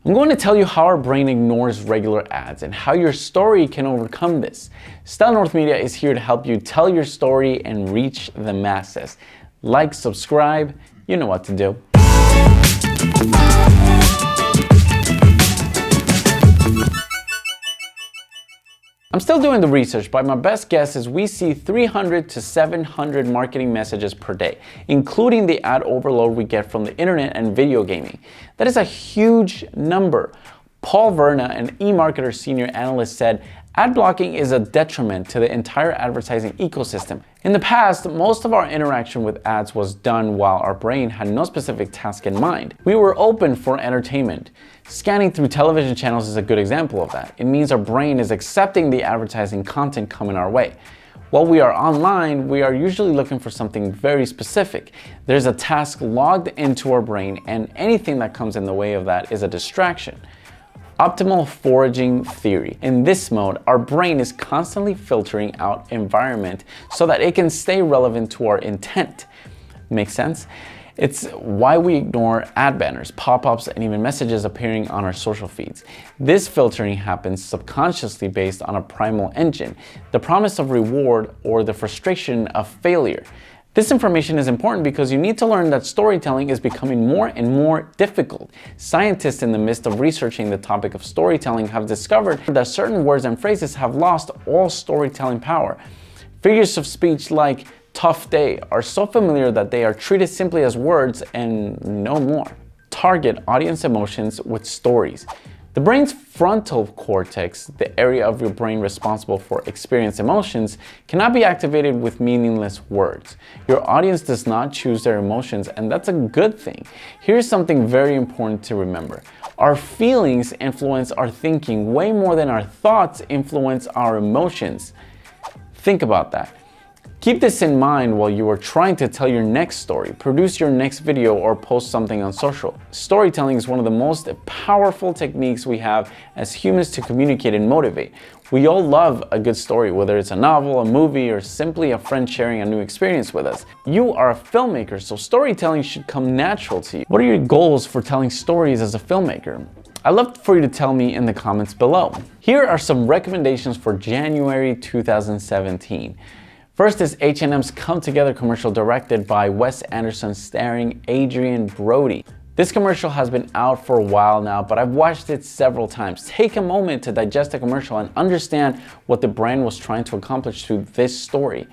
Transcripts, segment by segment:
I'm going to tell you how our brain ignores regular ads and how your story can overcome this. Style North Media is here to help you tell your story and reach the masses. Like, subscribe, you know what to do. I'm still doing the research, but my best guess is we see 300 to 700 marketing messages per day, including the ad overload we get from the internet and video gaming. That is a huge number. Paul Verna, an eMarketer senior analyst, said, "Ad blocking is a detriment to the entire advertising ecosystem. In the past, most of our interaction with ads was done while our brain had no specific task in mind. We were open for entertainment. Scanning through television channels is a good example of that. It means our brain is accepting the advertising content coming our way. While we are online, we are usually looking for something very specific. There's a task logged into our brain, and anything that comes in the way of that is a distraction." Optimal foraging theory. In this mode, our brain is constantly filtering out environment so that it can stay relevant to our intent. Make sense? It's why we ignore ad banners, pop-ups, and even messages appearing on our social feeds. This filtering happens subconsciously based on a primal engine, the promise of reward or the frustration of failure. This information is important because you need to learn that storytelling is becoming more and more difficult. Scientists in the midst of researching the topic of storytelling have discovered that certain words and phrases have lost all storytelling power. Figures of speech like tough day are so familiar that they are treated simply as words and no more. Target audience emotions with stories. The brain's frontal cortex, the area of your brain responsible for experience emotions, cannot be activated with meaningless words. Your audience does not choose their emotions, and that's a good thing. Here's something very important to remember. Our feelings influence our thinking way more than our thoughts influence our emotions. Think about that. Keep this in mind while you are trying to tell your next story, produce your next video, or post something on social. Storytelling is one of the most powerful techniques we have as humans to communicate and motivate. We all love a good story, whether it's a novel, a movie, or simply a friend sharing a new experience with us. You are a filmmaker, so storytelling should come natural to you. What are your goals for telling stories as a filmmaker? I'd love for you to tell me in the comments below. Here are some recommendations for January 2017. First is H&M's Come Together commercial directed by Wes Anderson starring Adrien Brody. This commercial has been out for a while now, but I've watched it several times. Take a moment to digest the commercial and understand what the brand was trying to accomplish through this story.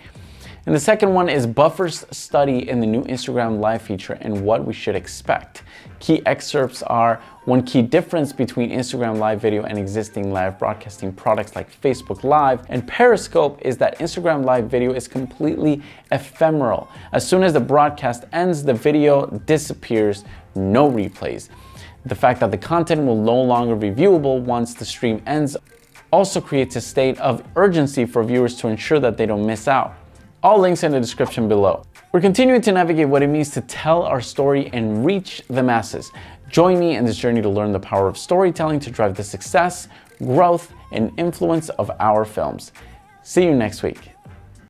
And the second one is Buffer's study in the new Instagram Live feature and what we should expect. Key excerpts are: one key difference between Instagram Live video and existing live broadcasting products like Facebook Live and Periscope is that Instagram Live video is completely ephemeral. As soon as the broadcast ends, the video disappears, no replays. The fact that the content will no longer be viewable once the stream ends also creates a state of urgency for viewers to ensure that they don't miss out. All links in the description below. We're continuing to navigate what it means to tell our story and reach the masses. Join me in this journey to learn the power of storytelling to drive the success, growth, and influence of our films. See you next week.